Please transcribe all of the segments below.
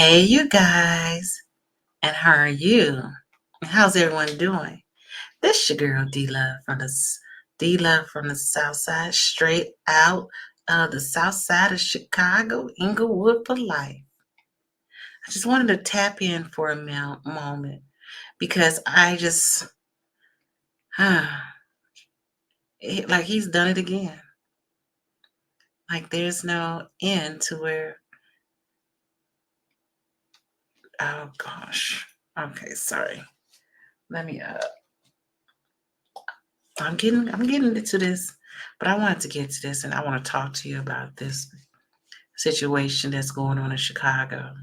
Hey, you guys, and how are you? How's everyone doing? This your girl D Love from the South Side, straight out of the South Side of Chicago, Inglewood for life. I just wanted to tap in for a moment because like he's done it again. Like there's no end to where. Oh gosh. Okay, sorry. Let me I'm getting into this, but I wanted to get to this and I want to talk to you about this situation that's going on in Chicago.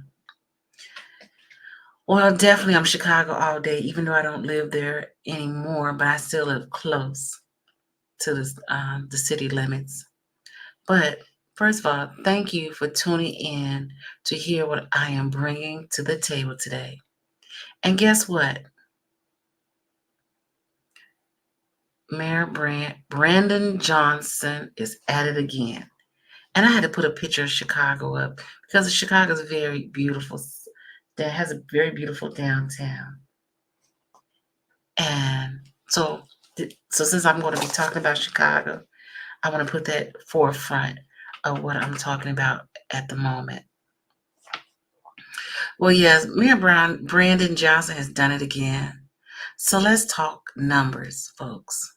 Well, definitely I'm Chicago all day, even though I don't live there anymore, but I still live close to the city limits. But first of all, thank you for tuning in to hear what I am bringing to the table today. And guess what? Brandon Johnson is at it again. And I had to put a picture of Chicago up because Chicago is very beautiful. That has a very beautiful downtown. And so since I'm going to be talking about Chicago, I want to put that forefront of what I'm talking about at the moment. Well, yes, Brandon Johnson has done it again. So let's talk numbers, folks.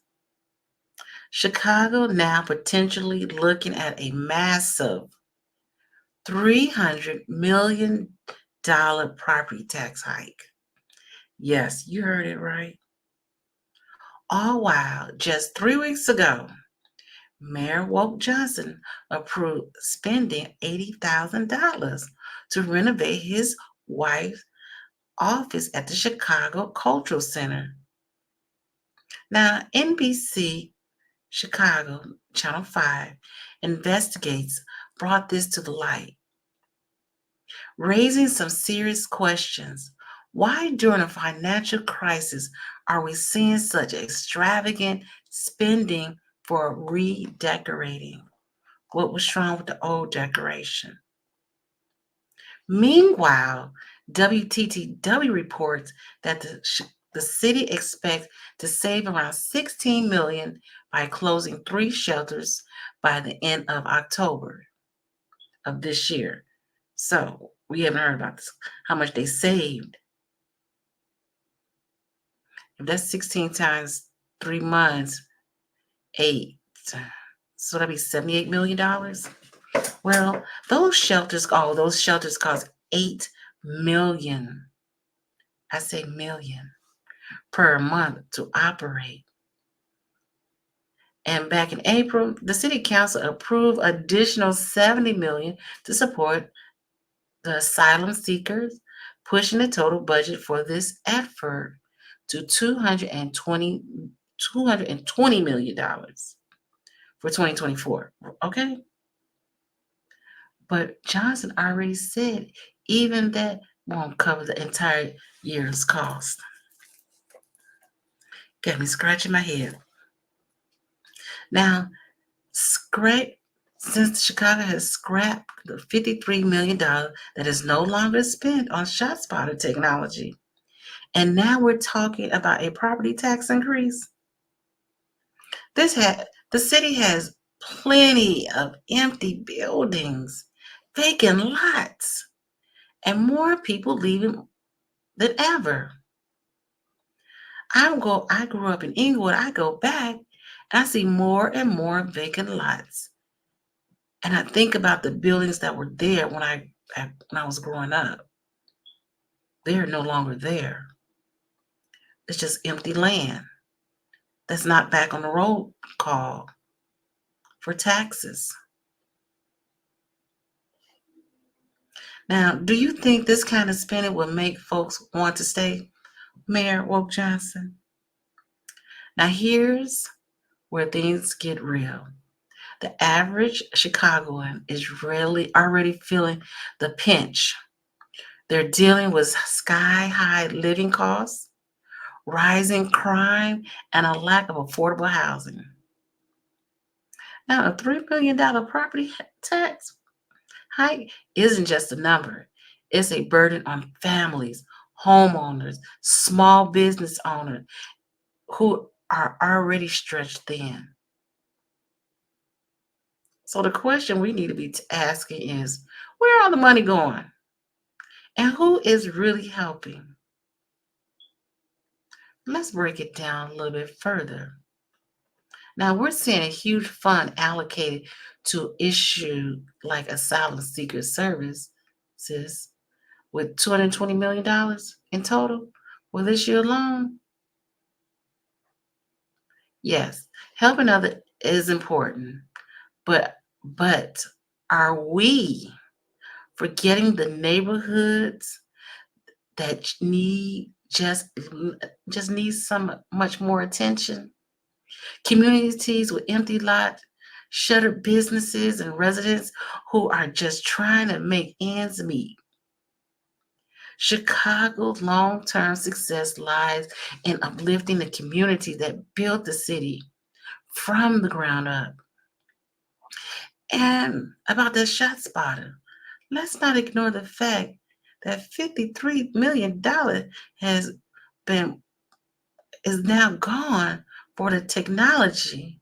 Chicago now potentially looking at a massive $300 million property tax hike. Yes, you heard it right. All while just 3 weeks ago, Mayor Woke Johnson approved spending $80,000 to renovate his wife's office at the Chicago Cultural Center. Now, NBC Chicago Channel 5 investigates brought this to the light, raising some serious questions. Why, during a financial crisis, are we seeing such extravagant spending for redecorating? What was wrong with the old decoration? Meanwhile, WTTW reports that the city expects to save around $16 million by closing 3 shelters by the end of October of this year. So we haven't heard about this, how much they saved. If that's 16 times 3 months, 8, so that'd be $78 million. Well, those shelters cost 8 million. I say million per month to operate. And back in April, the city council approved additional 70 million to support the asylum seekers, pushing the total budget for this effort to $220 million for 2024. Okay? But Johnson already said even that won't cover the entire year's cost. Got me scratching my head. Now, since Chicago has scrapped the $53 million that is no longer spent on ShotSpotter technology, and now we're talking about a property tax increase. The city has plenty of empty buildings, vacant lots, and more people leaving than ever. I grew up in Inglewood. I go back and I see more and more vacant lots. And I think about the buildings that were there when I was growing up. They're no longer there. It's just empty land that's not back on the roll call for taxes. Now, do you think this kind of spending will make folks want to stay, Mayor Woke Johnson? Now, here's where things get real. The average Chicagoan is really already feeling the pinch. They're dealing with sky-high living costs, rising crime, and a lack of affordable housing. Now, a $3 million property tax hike isn't just a number. It's a burden on families, homeowners, small business owners who are already stretched thin. So the question we need to be asking is, where all the money going? And who is really helping? Let's break it down a little bit further. Now we're seeing a huge fund allocated to issue like asylum seeker services with $220 million in total for this year alone. Yes, helping others is important, but but are we forgetting the neighborhoods that need just need some much more attention? Communities with empty lots, shuttered businesses, and residents who are just trying to make ends meet. Chicago's long term success lies in uplifting the community that built the city from the ground up. And about the shot spotter, let's not ignore the fact that $53 million has been is now gone for the technology,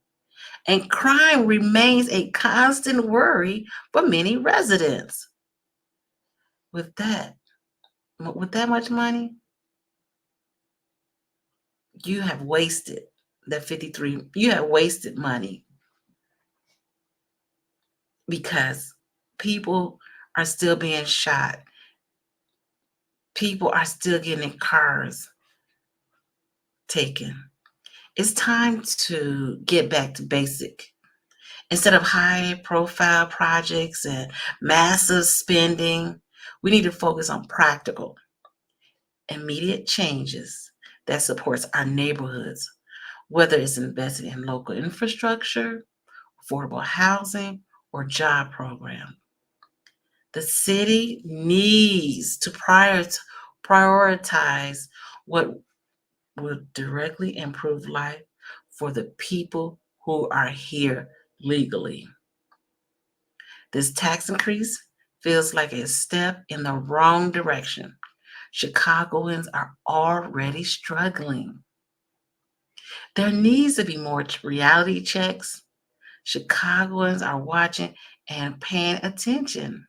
and crime remains a constant worry for many residents. With that much money, you have wasted that 53, you have wasted money because people are still being shot. People are still getting cars taken. It's time to get back to basic. Instead of high profile projects and massive spending, we need to focus on practical, immediate changes that supports our neighborhoods, whether it's invested in local infrastructure, affordable housing, or job programs. The city needs to prioritize what will directly improve life for the people who are here legally. This tax increase feels like a step in the wrong direction. Chicagoans are already struggling. There needs to be more reality checks. Chicagoans are watching and paying attention.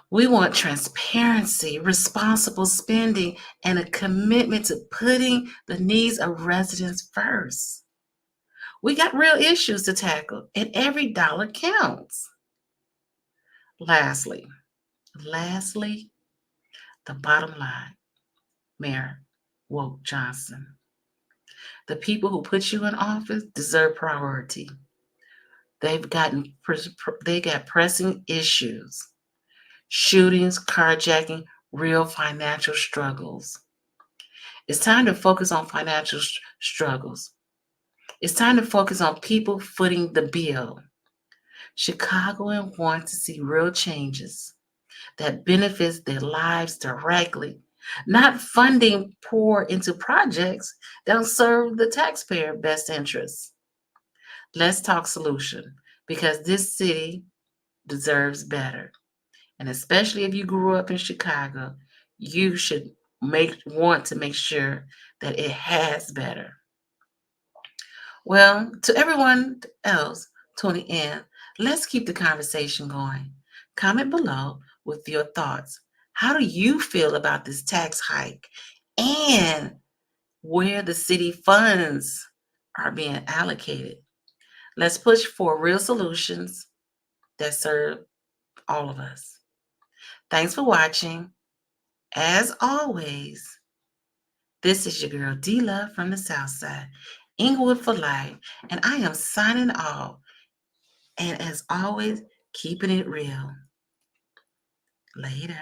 We want transparency, responsible spending, and a commitment to putting the needs of residents first. We got real issues to tackle, and every dollar counts. Lastly, lastly, the bottom line, Mayor Woke Johnson. The people who put you in office deserve priority. They've gotten they got pressing issues, shootings, carjacking, real financial struggles. It's time to focus on financial struggles. It's time to focus on people footing the bill. Chicagoans want to see real changes that benefits their lives directly, not funding pour into projects that don't serve the taxpayer best interests. Let's talk solution because this city deserves better. And especially if you grew up in Chicago, you should want to make sure that it has better. Well, to everyone else tuning in, let's keep the conversation going. Comment below with your thoughts. How do you feel about this tax hike and where the city funds are being allocated? Let's push for real solutions that serve all of us. Thanks for watching. As always, this is your girl D Love from the South Side, Inglewood for life, and I am signing off. And as always, keeping it real. Later.